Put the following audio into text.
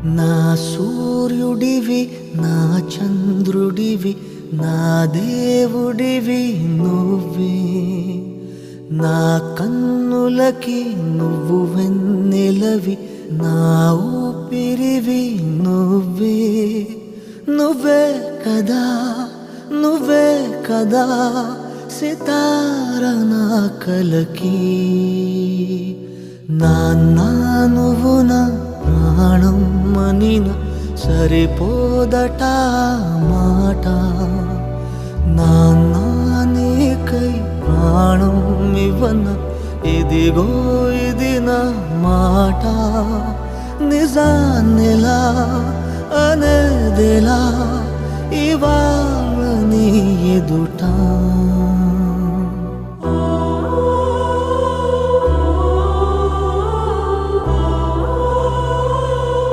నా సూర్యుడివి నా చంద్రుడివి నా దేవుడివి నువ్వే నా కన్నులకి నువ్వు వెన్నెలవి నా ఊపిరివి నువ్వే నువ్వే కదా నువ్వే కదా సితార నా కలకి నాన్న నువ్వు నా ప్రాణం మనిన సరిపోదట మాట నాన్న నీకై ప్రాణం ఇవ్వన ఇదిగో ఇది నా మాట నిజాన్నిలా అనేదిలా ఇవాళ నీ ఎదుట